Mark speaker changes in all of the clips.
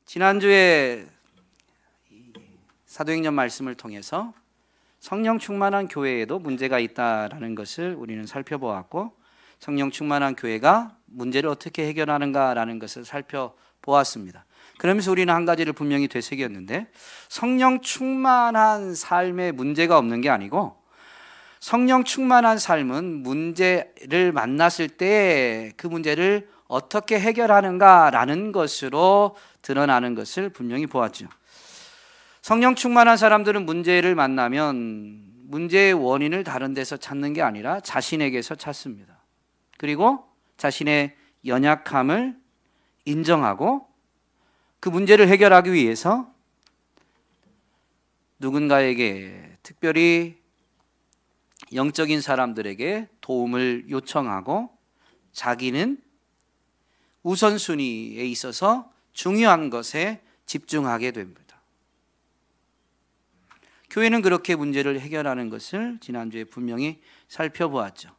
Speaker 1: 지난주에 사도행전 말씀을 통해서 성령 충만한 교회에도 문제가 있다라는 것을 우리는 살펴보았고, 성령 충만한 교회가 문제를 어떻게 해결하는가라는 것을 살펴보았습니다. 그러면서 우리는 한 가지를 분명히 되새겼는데, 성령 충만한 삶에 문제가 없는 게 아니고, 성령 충만한 삶은 문제를 만났을 때 그 문제를 어떻게 해결하는가라는 것으로 드러나는 것을 분명히 보았죠. 성령 충만한 사람들은 문제를 만나면 문제의 원인을 다른 데서 찾는 게 아니라 자신에게서 찾습니다. 그리고 자신의 연약함을 인정하고 그 문제를 해결하기 위해서 누군가에게, 특별히 영적인 사람들에게 도움을 요청하고 자기는 우선순위에 있어서 중요한 것에 집중하게 됩니다. 교회는 그렇게 문제를 해결하는 것을 지난주에 분명히 살펴보았죠.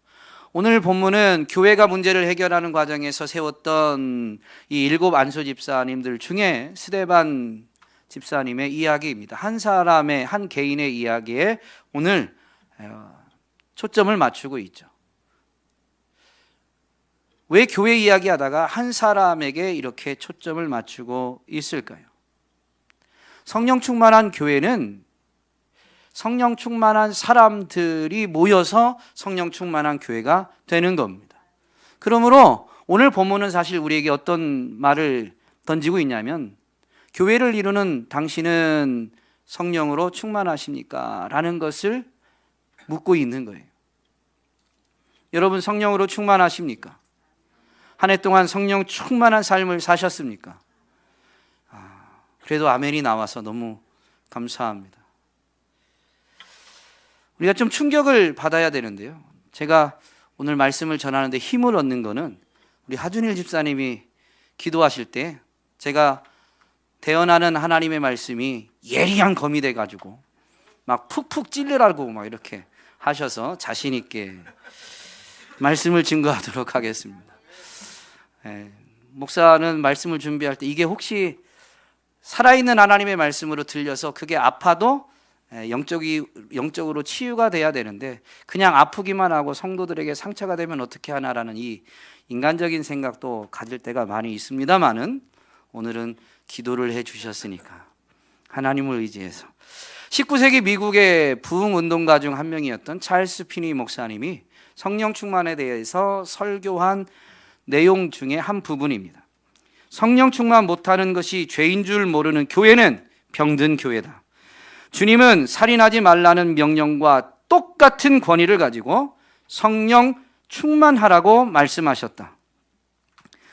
Speaker 1: 오늘 본문은 교회가 문제를 해결하는 과정에서 세웠던 이 7 안수 집사님들 중에 스데반 집사님의 이야기입니다. 한 사람의, 한 개인의 이야기에 오늘 초점을 맞추고 있죠. 왜 교회 이야기하다가 한 사람에게 이렇게 초점을 맞추고 있을까요? 성령 충만한 교회는 성령 충만한 사람들이 모여서 성령 충만한 교회가 되는 겁니다. 그러므로 오늘 본문은 사실 우리에게 어떤 말을 던지고 있냐면, 교회를 이루는 당신은 성령으로 충만하십니까? 라는 것을 묻고 있는 거예요. 여러분, 성령으로 충만하십니까? 한 해 동안 성령 충만한 삶을 사셨습니까? 그래도 아멘이 나와서 너무 감사합니다. 우리가 좀 충격을 받아야 되는데요, 제가 오늘 말씀을 전하는데 힘을 얻는 거는 우리 하준일 집사님이 기도하실 때 제가 대언하는 하나님의 말씀이 예리한 검이 돼가지고 막 푹푹 찔러라고 막 이렇게 하셔서 자신 있게 말씀을 증거하도록 하겠습니다. 목사는 말씀을 준비할 때 이게 혹시 살아있는 하나님의 말씀으로 들려서 그게 아파도 영적으로 치유가 돼야 되는데, 그냥 아프기만 하고 성도들에게 상처가 되면 어떻게 하나라는 이 인간적인 생각도 가질 때가 많이 있습니다만은, 오늘은 기도를 해 주셨으니까 하나님을 의지해서 19세기 미국의 부흥운동가 중 한 명이었던 찰스 피니 목사님이 성령 충만에 대해서 설교한 내용 중에 한 부분입니다. 성령 충만 못하는 것이 죄인 줄 모르는 교회는 병든 교회다. 주님은 살인하지 말라는 명령과 똑같은 권위를 가지고 성령 충만하라고 말씀하셨다.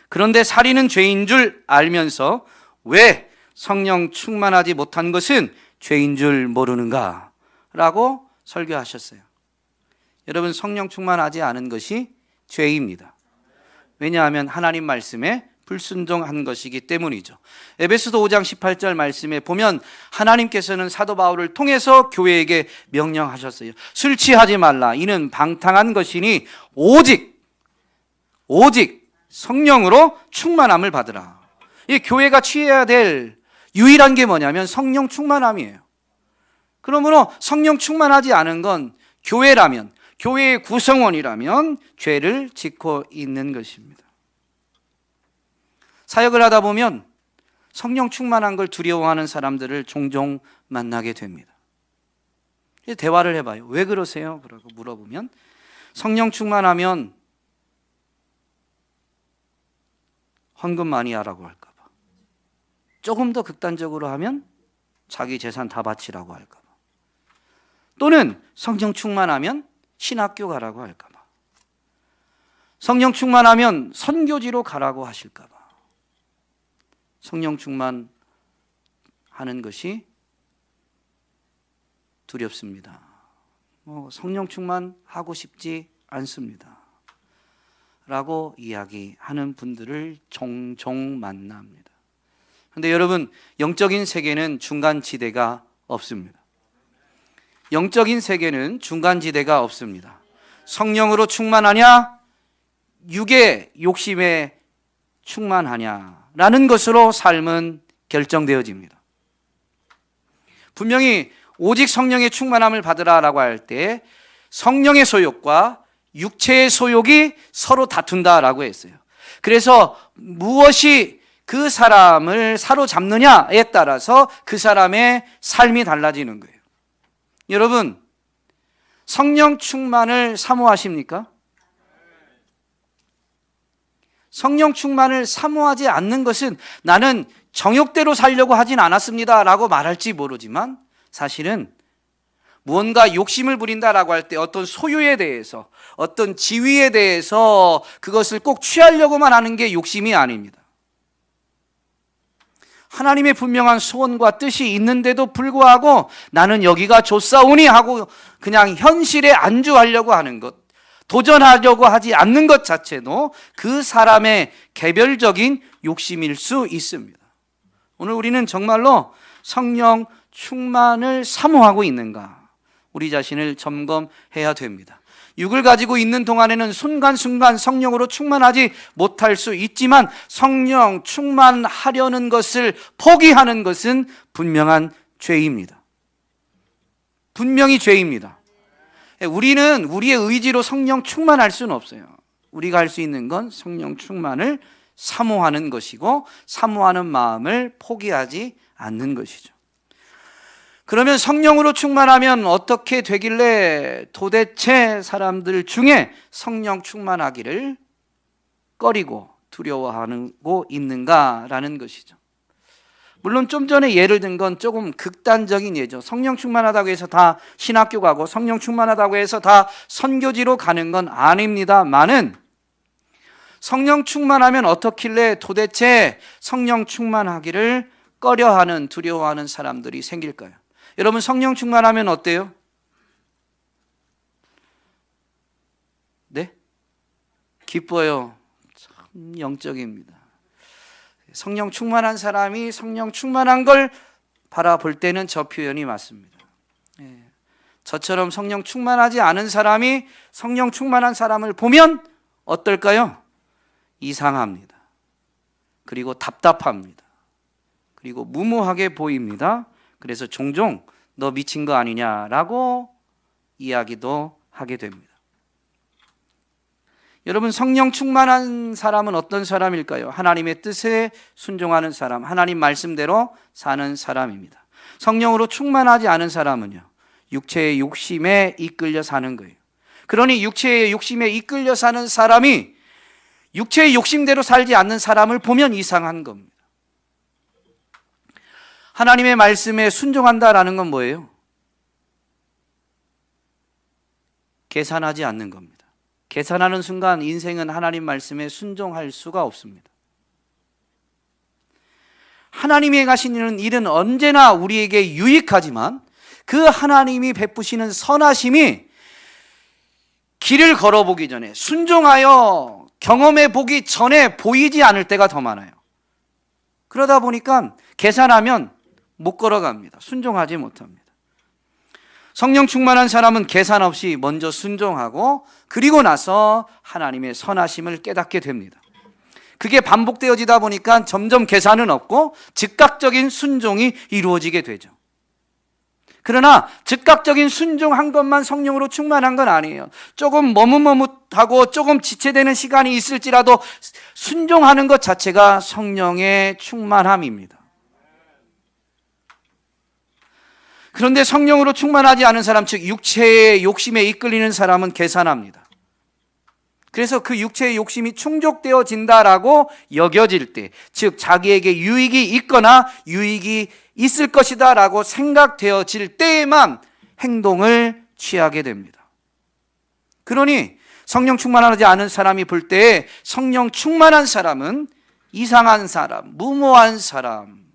Speaker 1: 그런데 살인은 죄인 줄 알면서 왜 성령 충만하지 못한 것은 죄인 줄 모르는가? 라고 설교하셨어요. 여러분, 성령 충만하지 않은 것이 죄입니다. 왜냐하면 하나님 말씀에 불순종한 것이기 때문이죠. 에베소서 5장 18절 말씀에 보면 하나님께서는 사도 바울을 통해서 교회에게 명령하셨어요. 술 취하지 말라. 이는 방탕한 것이니 오직 성령으로 충만함을 받으라. 이 교회가 취해야 될 유일한 게 뭐냐면 성령 충만함이에요. 그러므로 성령 충만하지 않은 건 교회라면, 교회의 구성원이라면 죄를 짓고 있는 것입니다. 사역을 하다 보면 성령 충만한 걸 두려워하는 사람들을 종종 만나게 됩니다. 대화를 해봐요. 왜 그러세요? 그러고 물어보면 성령 충만하면 헌금 많이 하라고 할까 봐, 조금 더 극단적으로 하면 자기 재산 다 바치라고 할까 봐, 또는 성령 충만하면 신학교 가라고 할까 봐, 성령 충만하면 선교지로 가라고 하실까 봐. 성령 충만하는 것이 두렵습니다. 성령 충만하고 싶지 않습니다. 라고 이야기하는 분들을 종종 만납니다. 그런데 여러분, 영적인 세계는 중간지대가 없습니다. 영적인 세계는 중간지대가 없습니다. 성령으로 충만하냐, 육의 욕심에 충만하냐라는 것으로 삶은 결정되어집니다. 분명히 오직 성령의 충만함을 받으라라고 할 때 성령의 소욕과 육체의 소욕이 서로 다툰다라고 했어요. 그래서 무엇이 그 사람을 사로잡느냐에 따라서 그 사람의 삶이 달라지는 거예요. 여러분, 성령 충만을 사모하십니까? 성령 충만을 사모하지 않는 것은 나는 정욕대로 살려고 하진 않았습니다 라고 말할지 모르지만 사실은 무언가 욕심을 부린다라고 할 때 어떤 소유에 대해서 어떤 지위에 대해서 그것을 꼭 취하려고만 하는 게 욕심이 아닙니다. 하나님의 분명한 소원과 뜻이 있는데도 불구하고 나는 여기가 좋사오니 하고 그냥 현실에 안주하려고 하는 것, 도전하려고 하지 않는 것 자체도 그 사람의 개별적인 욕심일 수 있습니다. 오늘 우리는 정말로 성령 충만을 사모하고 있는가? 우리 자신을 점검해야 됩니다. 육을 가지고 있는 동안에는 순간순간 성령으로 충만하지 못할 수 있지만 성령 충만하려는 것을 포기하는 것은 분명한 죄입니다. 분명히 죄입니다. 우리는 우리의 의지로 성령 충만할 수는 없어요. 우리가 할 수 있는 건 성령 충만을 사모하는 것이고 사모하는 마음을 포기하지 않는 것이죠. 그러면 성령으로 충만하면 어떻게 되길래 도대체 사람들 중에 성령 충만하기를 꺼리고 두려워하고 있는가라는 것이죠. 물론 좀 전에 예를 든 건 조금 극단적인 예죠. 성령 충만하다고 해서 다 신학교 가고 성령 충만하다고 해서 다 선교지로 가는 건 아닙니다만은 성령 충만하면 어떻길래 도대체 성령 충만하기를 꺼려하는 두려워하는 사람들이 생길까요? 여러분, 성령 충만하면 어때요? 네? 기뻐요. 참 영적입니다. 성령 충만한 사람이 성령 충만한 걸 바라볼 때는 저 표현이 맞습니다. 저처럼 성령 충만하지 않은 사람이 성령 충만한 사람을 보면 어떨까요? 이상합니다. 그리고 답답합니다. 그리고 무모하게 보입니다. 그래서 종종 너 미친 거 아니냐라고 이야기도 하게 됩니다. 여러분, 성령 충만한 사람은 어떤 사람일까요? 하나님의 뜻에 순종하는 사람, 하나님 말씀대로 사는 사람입니다. 성령으로 충만하지 않은 사람은요, 육체의 욕심에 이끌려 사는 거예요. 그러니 육체의 욕심에 이끌려 사는 사람이 육체의 욕심대로 살지 않는 사람을 보면 이상한 겁니다. 하나님의 말씀에 순종한다라는 건 뭐예요? 계산하지 않는 겁니다. 계산하는 순간 인생은 하나님 말씀에 순종할 수가 없습니다. 하나님이 하시는 일은 언제나 우리에게 유익하지만 그 하나님이 베푸시는 선하심이 길을 걸어보기 전에 순종하여 경험해 보기 전에 보이지 않을 때가 더 많아요. 그러다 보니까 계산하면 못 걸어갑니다. 순종하지 못합니다. 성령 충만한 사람은 계산 없이 먼저 순종하고 그리고 나서 하나님의 선하심을 깨닫게 됩니다. 그게 반복되어지다 보니까 점점 계산은 없고 즉각적인 순종이 이루어지게 되죠. 그러나 즉각적인 순종한 것만 성령으로 충만한 건 아니에요. 조금 머뭇머뭇하고 조금 지체되는 시간이 있을지라도 순종하는 것 자체가 성령의 충만함입니다. 그런데 성령으로 충만하지 않은 사람, 즉 육체의 욕심에 이끌리는 사람은 계산합니다. 그래서 그 육체의 욕심이 충족되어진다라고 여겨질 때, 즉 자기에게 유익이 있거나 유익이 있을 것이다 라고 생각되어질 때에만 행동을 취하게 됩니다. 그러니 성령 충만하지 않은 사람이 볼 때 성령 충만한 사람은 이상한 사람, 무모한 사람,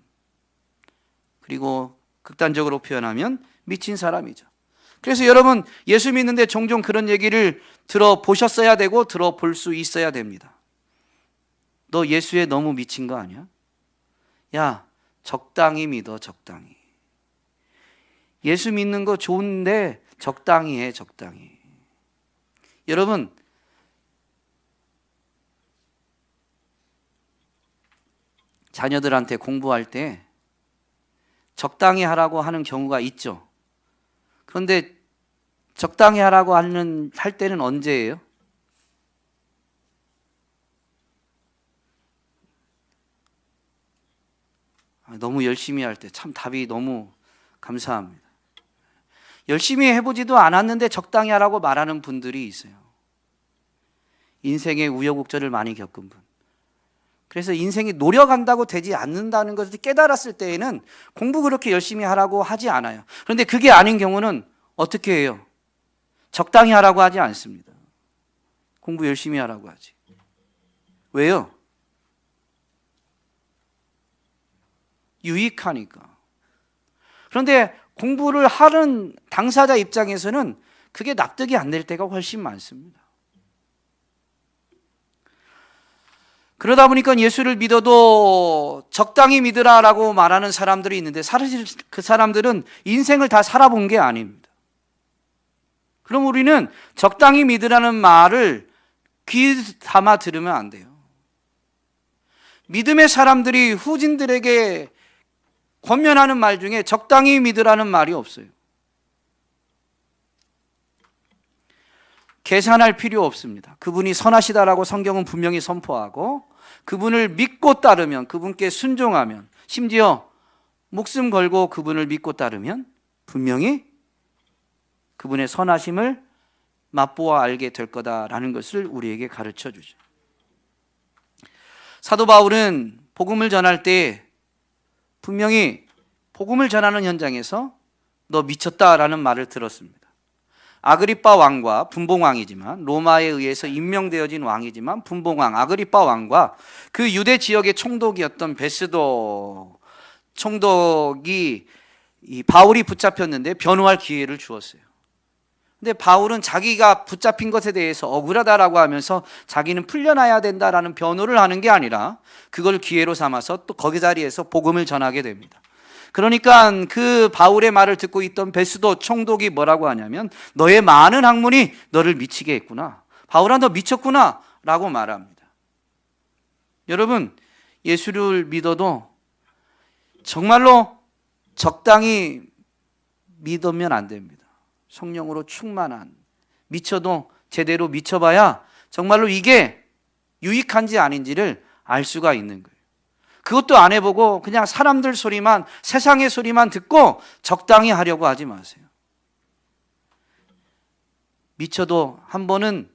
Speaker 1: 그리고 극단적으로 표현하면 미친 사람이죠. 그래서 여러분, 예수 믿는데 종종 그런 얘기를 들어보셨어야 되고 들어볼 수 있어야 됩니다. 너 예수에 너무 미친 거 아니야? 야, 적당히 믿어, 적당히. 예수 믿는 거 좋은데 적당히 해, 적당히. 여러분, 자녀들한테 공부할 때 적당히 하라고 하는 경우가 있죠. 그런데 적당히 하라고 할 때는 언제예요? 너무 열심히 할 때. 참 답이 너무 감사합니다. 열심히 해보지도 않았는데 적당히 하라고 말하는 분들이 있어요. 인생의 우여곡절을 많이 겪은 분. 그래서 인생이 노력한다고 되지 않는다는 것을 깨달았을 때에는 공부 그렇게 열심히 하라고 하지 않아요. 그런데 그게 아닌 경우는 어떻게 해요? 적당히 하라고 하지 않습니다. 공부 열심히 하라고 하지. 왜요? 유익하니까. 그런데 공부를 하는 당사자 입장에서는 그게 납득이 안 될 때가 훨씬 많습니다. 그러다 보니까 예수를 믿어도 적당히 믿으라라고 말하는 사람들이 있는데 사실 그 사람들은 인생을 다 살아본 게 아닙니다. 그럼 우리는 적당히 믿으라는 말을 귀 담아 들으면 안 돼요. 믿음의 사람들이 후진들에게 권면하는 말 중에 적당히 믿으라는 말이 없어요. 계산할 필요 없습니다. 그분이 선하시다라고 성경은 분명히 선포하고 그분을 믿고 따르면, 그분께 순종하면, 심지어 목숨 걸고 그분을 믿고 따르면 분명히 그분의 선하심을 맛보아 알게 될 거다라는 것을 우리에게 가르쳐 주죠. 사도 바울은 복음을 전할 때 분명히 복음을 전하는 현장에서 너 미쳤다라는 말을 들었습니다. 아그리빠 왕과 분봉왕이지만, 로마에 의해서 임명되어진 왕이지만 분봉왕 아그리빠 왕과 그 유대 지역의 총독이었던 베스도 총독이 이 바울이 붙잡혔는데 변호할 기회를 주었어요. 근데 바울은 자기가 붙잡힌 것에 대해서 억울하다라고 하면서 자기는 풀려나야 된다라는 변호를 하는 게 아니라 그걸 기회로 삼아서 또 거기 자리에서 복음을 전하게 됩니다. 그러니까 그 바울의 말을 듣고 있던 베스도 총독이 뭐라고 하냐면 너의 많은 학문이 너를 미치게 했구나. 바울아 너 미쳤구나 라고 말합니다. 여러분, 예수를 믿어도 정말로 적당히 믿으면 안 됩니다. 성령으로 충만한, 미쳐도 제대로 미쳐봐야 정말로 이게 유익한지 아닌지를 알 수가 있는 거예요. 그것도 안 해보고 그냥 사람들 소리만, 세상의 소리만 듣고 적당히 하려고 하지 마세요. 미쳐도 한 번은,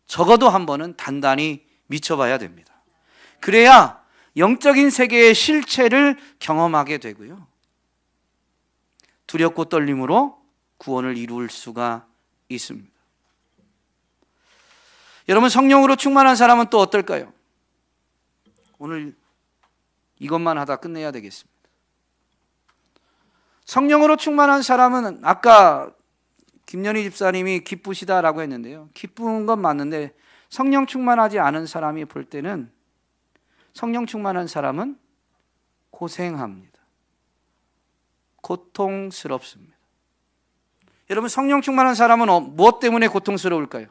Speaker 1: 적어도 한 번은 단단히 미쳐봐야 됩니다. 그래야 영적인 세계의 실체를 경험하게 되고요, 두렵고 떨림으로 구원을 이룰 수가 있습니다. 여러분, 성령으로 충만한 사람은 또 어떨까요? 오늘 이것만 하다 끝내야 되겠습니다. 성령으로 충만한 사람은 아까 김연희 집사님이 기쁘시다라고 했는데요, 기쁜 건 맞는데 성령 충만하지 않은 사람이 볼 때는 성령 충만한 사람은 고생합니다. 고통스럽습니다. 여러분, 성령 충만한 사람은 무엇 때문에 고통스러울까요?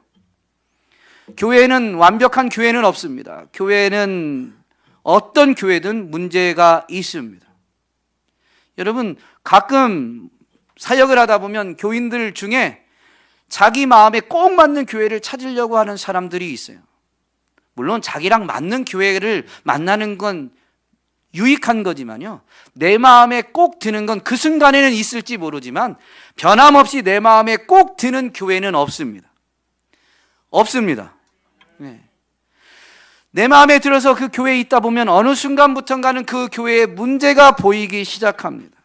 Speaker 1: 교회는 완벽한 교회는 없습니다. 교회는 어떤 교회든 문제가 있습니다. 여러분, 가끔 사역을 하다 보면 교인들 중에 자기 마음에 꼭 맞는 교회를 찾으려고 하는 사람들이 있어요. 물론 자기랑 맞는 교회를 만나는 건 유익한 거지만요, 내 마음에 꼭 드는 건 그 순간에는 있을지 모르지만 변함없이 내 마음에 꼭 드는 교회는 없습니다. 없습니다. 네. 내 마음에 들어서 그 교회에 있다 보면 어느 순간부터인가는 그 교회에 문제가 보이기 시작합니다.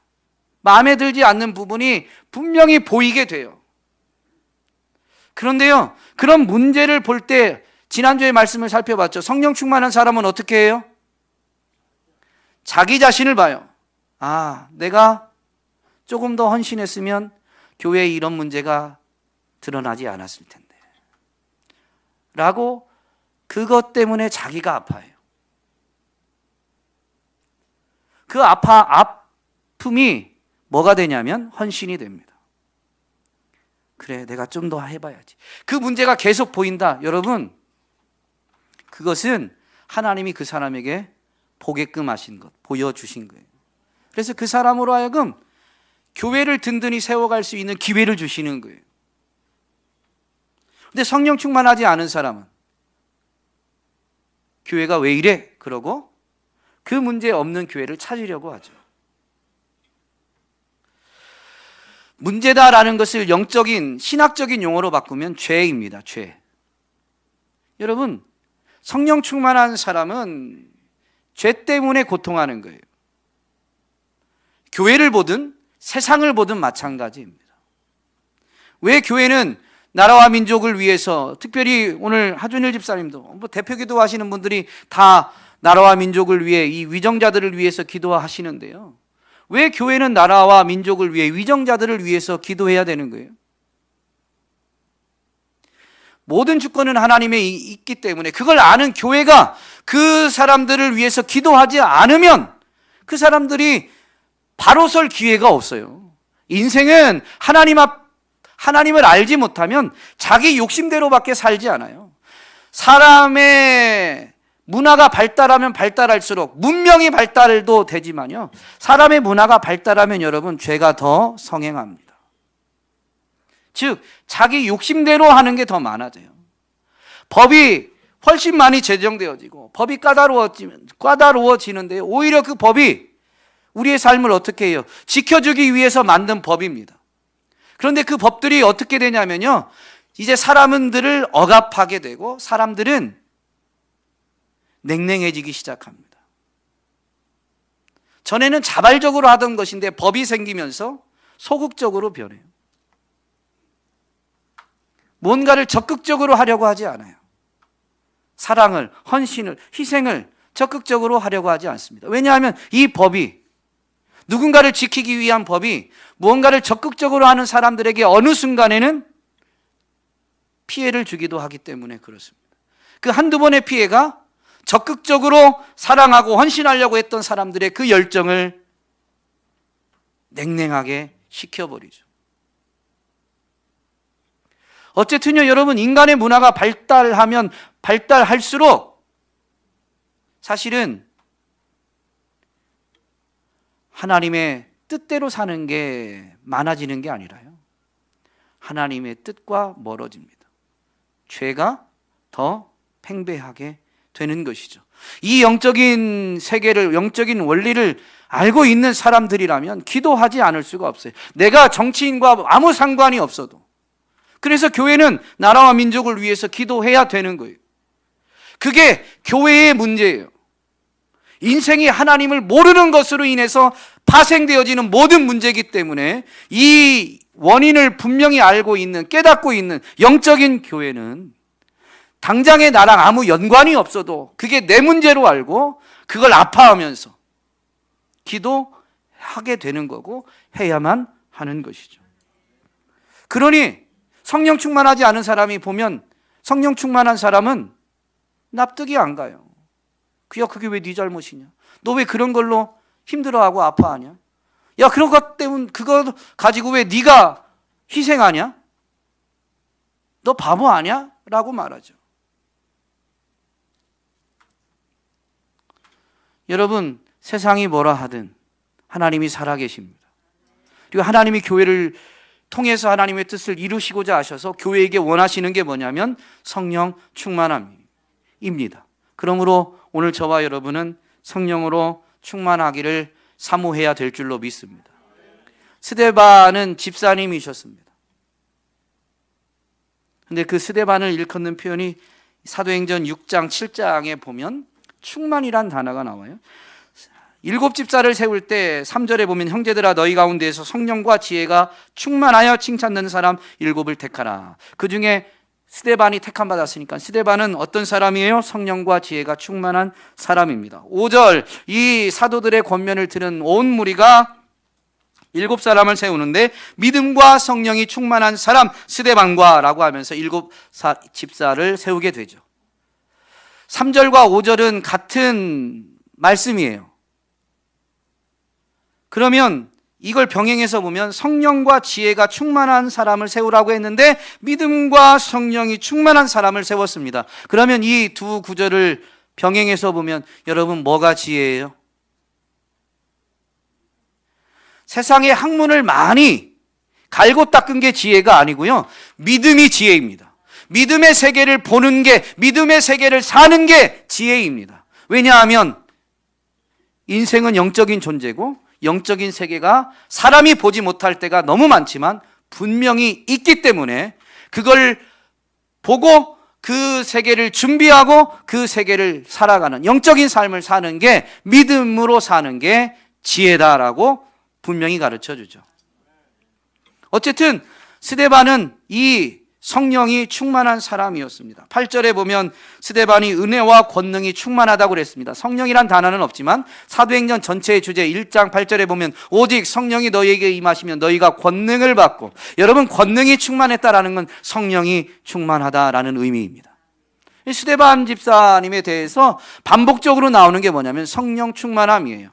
Speaker 1: 마음에 들지 않는 부분이 분명히 보이게 돼요. 그런데요, 그런 문제를 볼 때 지난주에 말씀을 살펴봤죠. 성령 충만한 사람은 어떻게 해요? 자기 자신을 봐요. 아, 내가 조금 더 헌신했으면 교회에 이런 문제가 드러나지 않았을 텐데 라고, 그것 때문에 자기가 아파요. 그 아픔이 뭐가 되냐면 헌신이 됩니다. 그래, 내가 좀 더 해봐야지. 그 문제가 계속 보인다. 여러분, 그것은 하나님이 그 사람에게 보게끔 하신 것, 보여주신 거예요. 그래서 그 사람으로 하여금 교회를 든든히 세워갈 수 있는 기회를 주시는 거예요. 근데 성령 충만하지 않은 사람은 교회가 왜 이래? 그러고 그 문제 없는 교회를 찾으려고 하죠. 문제다라는 것을 영적인 신학적인 용어로 바꾸면 죄입니다. 죄. 여러분, 성령 충만한 사람은 죄 때문에 고통하는 거예요. 교회를 보든 세상을 보든 마찬가지입니다. 왜 교회는 나라와 민족을 위해서, 특별히 오늘 하준일 집사님도 대표 기도하시는 분들이 다 나라와 민족을 위해, 이 위정자들을 위해서 기도하시는데요, 왜 교회는 나라와 민족을 위해, 위정자들을 위해서 기도해야 되는 거예요? 모든 주권은 하나님에 있기 때문에 그걸 아는 교회가 그 사람들을 위해서 기도하지 않으면 그 사람들이 바로 설 기회가 없어요. 인생은 하나님을 알지 못하면 자기 욕심대로밖에 살지 않아요. 사람의 문화가 발달하면 발달할수록 문명이 발달도 되지만요, 사람의 문화가 발달하면 여러분 죄가 더 성행합니다. 즉 자기 욕심대로 하는 게 더 많아져요. 법이 훨씬 많이 제정되어지고 법이 까다로워지는데 오히려 그 법이 우리의 삶을 어떻게 해요? 지켜주기 위해서 만든 법입니다. 그런데 그 법들이 어떻게 되냐면요, 이제 사람들을 억압하게 되고 사람들은 냉랭해지기 시작합니다. 전에는 자발적으로 하던 것인데 법이 생기면서 소극적으로 변해요. 뭔가를 적극적으로 하려고 하지 않아요. 사랑을, 헌신을, 희생을 적극적으로 하려고 하지 않습니다. 왜냐하면 이 법이, 누군가를 지키기 위한 법이 무언가를 적극적으로 하는 사람들에게 어느 순간에는 피해를 주기도 하기 때문에 그렇습니다. 그 한두 번의 피해가 적극적으로 사랑하고 헌신하려고 했던 사람들의 그 열정을 냉랭하게 식혀버리죠. 어쨌든요, 여러분, 인간의 문화가 발달하면 발달할수록 사실은 하나님의 뜻대로 사는 게 많아지는 게 아니라요, 하나님의 뜻과 멀어집니다. 죄가 더 팽배하게 되는 것이죠. 이 영적인 세계를, 영적인 원리를 알고 있는 사람들이라면 기도하지 않을 수가 없어요. 내가 정치인과 아무 상관이 없어도. 그래서 교회는 나라와 민족을 위해서 기도해야 되는 거예요. 그게 교회의 문제예요. 인생이 하나님을 모르는 것으로 인해서 파생되어지는 모든 문제이기 때문에 이 원인을 분명히 알고 있는, 깨닫고 있는 영적인 교회는 당장에 나랑 아무 연관이 없어도 그게 내 문제로 알고 그걸 아파하면서 기도하게 되는 거고 해야만 하는 것이죠. 그러니 성령 충만하지 않은 사람이 보면 성령 충만한 사람은 납득이 안 가요. 야, 그게 왜 네 잘못이냐? 너 왜 그런 걸로 힘들어하고 아파하냐? 야, 그런 것 때문에 그거 가지고 왜 네가 희생하냐? 너 바보 아니야? 라고 말하죠. 여러분, 세상이 뭐라 하든 하나님이 살아계십니다. 그리고 하나님이 교회를 통해서 하나님의 뜻을 이루시고자 하셔서 교회에게 원하시는 게 뭐냐면 성령 충만함입니다. 그러므로 오늘 저와 여러분은 성령으로 충만하기를 사모해야 될 줄로 믿습니다. 스데반은 집사님이셨습니다. 그런데 그 스데반을 일컫는 표현이 사도행전 6장 7장에 보면 충만이란 단어가 나와요. 7 집사를 세울 때 3절에 보면 형제들아 너희 가운데에서 성령과 지혜가 충만하여 칭찬받는 사람 7을 택하라. 그 중에 스데반이 택함 받았으니까 스데반은 어떤 사람이에요? 성령과 지혜가 충만한 사람입니다. 5절, 이 사도들의 권면을 들은 온 무리가 7사람을 세우는데 믿음과 성령이 충만한 사람 스데반과 라고 하면서 7 집사를 세우게 되죠. 3절과 5절은 같은 말씀이에요. 그러면 이걸 병행해서 보면 성령과 지혜가 충만한 사람을 세우라고 했는데 믿음과 성령이 충만한 사람을 세웠습니다. 그러면 이 두 구절을 병행해서 보면 여러분 뭐가 지혜예요? 세상의 학문을 많이 갈고 닦은 게 지혜가 아니고요, 믿음이 지혜입니다. 믿음의 세계를 보는 게, 믿음의 세계를 사는 게 지혜입니다. 왜냐하면 인생은 영적인 존재고 영적인 세계가 사람이 보지 못할 때가 너무 많지만 분명히 있기 때문에 그걸 보고 그 세계를 준비하고 그 세계를 살아가는, 영적인 삶을 사는 게, 믿음으로 사는 게 지혜다라고 분명히 가르쳐 주죠. 어쨌든 스데반은 이 성령이 충만한 사람이었습니다. 8절에 보면 스데반이 은혜와 권능이 충만하다고 그랬습니다. 성령이란 단어는 없지만 사도행전 전체의 주제 1장 8절에 보면 오직 성령이 너희에게 임하시면 너희가 권능을 받고, 여러분, 권능이 충만했다라는 건 성령이 충만하다라는 의미입니다. 스데반 집사님에 대해서 반복적으로 나오는 게 뭐냐면 성령 충만함이에요.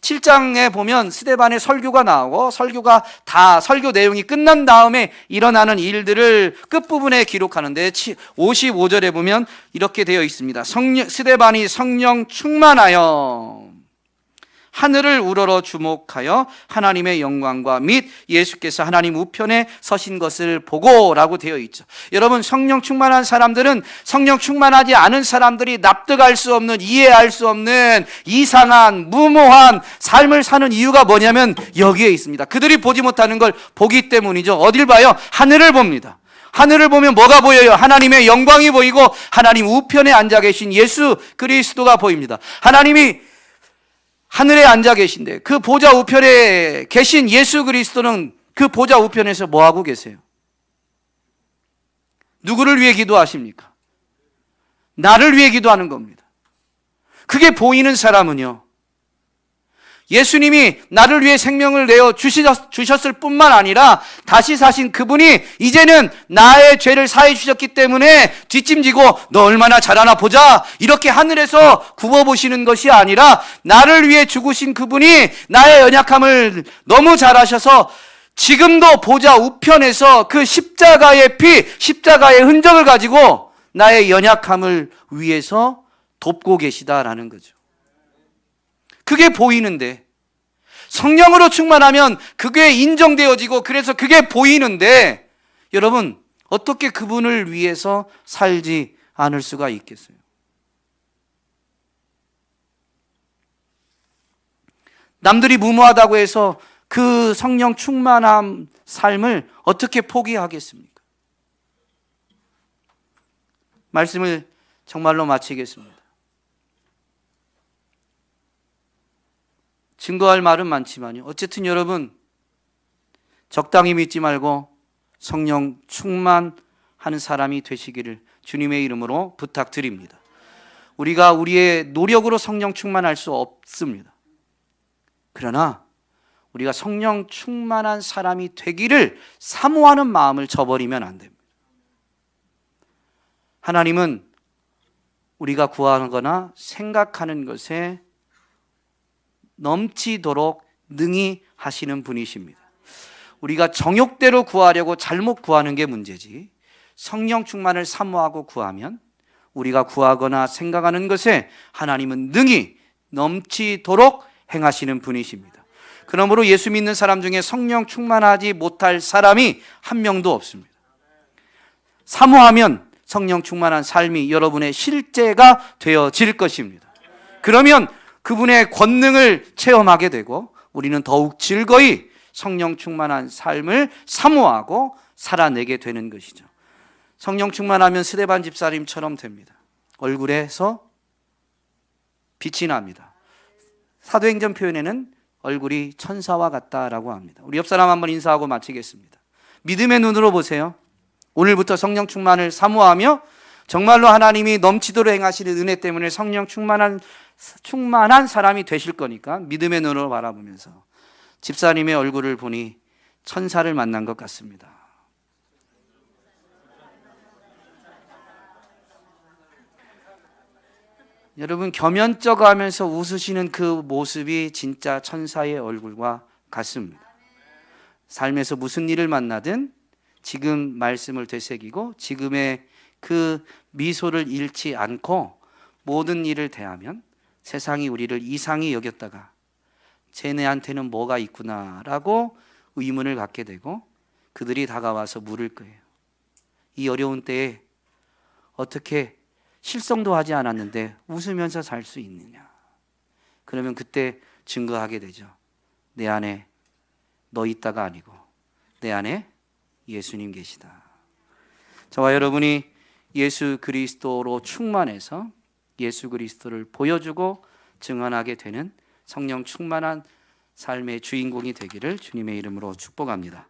Speaker 1: 7장에 보면 스데반의 설교가 나오고, 설교 내용이 끝난 다음에 일어나는 일들을 끝부분에 기록하는데 55절에 보면 이렇게 되어 있습니다. 스데반이 성령 충만하여 하늘을 우러러 주목하여 하나님의 영광과 및 예수께서 하나님 우편에 서신 것을 보고라고 되어 있죠. 여러분, 성령 충만한 사람들은 성령 충만하지 않은 사람들이 납득할 수 없는, 이해할 수 없는 이상한 무모한 삶을 사는 이유가 뭐냐면 여기에 있습니다. 그들이 보지 못하는 걸 보기 때문이죠. 어딜 봐요? 하늘을 봅니다. 하늘을 보면 뭐가 보여요? 하나님의 영광이 보이고 하나님 우편에 앉아 계신 예수 그리스도가 보입니다. 하나님이 하늘에 앉아 계신데 그 보좌 우편에 계신 예수 그리스도는 그 보좌 우편에서 뭐 하고 계세요? 누구를 위해 기도하십니까? 나를 위해 기도하는 겁니다. 그게 보이는 사람은요, 예수님이 나를 위해 생명을 내어 주셨을 뿐만 아니라 다시 사신 그분이 이제는 나의 죄를 사해 주셨기 때문에 뒷짐지고 너 얼마나 잘하나 보자, 이렇게 하늘에서 굽어보시는 것이 아니라 나를 위해 죽으신 그분이 나의 연약함을 너무 잘 아셔서 지금도 보좌 우편에서 그 십자가의 피, 십자가의 흔적을 가지고 나의 연약함을 위해서 돕고 계시다라는 거죠. 그게 보이는데, 성령으로 충만하면 그게 인정되어지고 그래서 그게 보이는데, 여러분, 어떻게 그분을 위해서 살지 않을 수가 있겠어요? 남들이 무모하다고 해서 그 성령 충만한 삶을 어떻게 포기하겠습니까? 말씀을 정말로 마치겠습니다. 증거할 말은 많지만요, 어쨌든 여러분, 적당히 믿지 말고 성령 충만하는 사람이 되시기를 주님의 이름으로 부탁드립니다. 우리가 우리의 노력으로 성령 충만할 수 없습니다. 그러나 우리가 성령 충만한 사람이 되기를 사모하는 마음을 저버리면 안 됩니다. 하나님은 우리가 구하거나 생각하는 것에 넘치도록 능히 하시는 분이십니다. 우리가 정욕대로 구하려고 잘못 구하는 게 문제지, 성령 충만을 사모하고 구하면 우리가 구하거나 생각하는 것에 하나님은 능히 넘치도록 행하시는 분이십니다. 그러므로 예수 믿는 사람 중에 성령 충만하지 못할 사람이 한 명도 없습니다. 사모하면 성령 충만한 삶이 여러분의 실제가 되어질 것입니다. 그러면 그분의 권능을 체험하게 되고 우리는 더욱 즐거이 성령 충만한 삶을 사모하고 살아내게 되는 것이죠. 성령 충만하면 스데반 집사님처럼 됩니다. 얼굴에서 빛이 납니다. 사도행전 표현에는 얼굴이 천사와 같다라고 합니다. 우리 옆 사람 한번 인사하고 마치겠습니다. 믿음의 눈으로 보세요. 오늘부터 성령 충만을 사모하며 정말로 하나님이 넘치도록 행하시는 은혜 때문에 성령 충만한 사람이 되실 거니까 믿음의 눈으로 바라보면서 집사님의 얼굴을 보니 천사를 만난 것 같습니다. 여러분, 겸연쩍어하면서 웃으시는 그 모습이 진짜 천사의 얼굴과 같습니다. 삶에서 무슨 일을 만나든 지금 말씀을 되새기고 지금의 그 미소를 잃지 않고 모든 일을 대하면 세상이 우리를 이상히 여겼다가 쟤네한테는 뭐가 있구나라고 의문을 갖게 되고 그들이 다가와서 물을 거예요. 이 어려운 때에 어떻게 실성도 하지 않았는데 웃으면서 살 수 있느냐. 그러면 그때 증거하게 되죠. 내 안에 너 있다가 아니고 내 안에 예수님 계시다. 저와 여러분이 예수 그리스도로 충만해서 예수 그리스도를 보여주고 증언하게 되는 성령 충만한 삶의 주인공이 되기를 주님의 이름으로 축복합니다.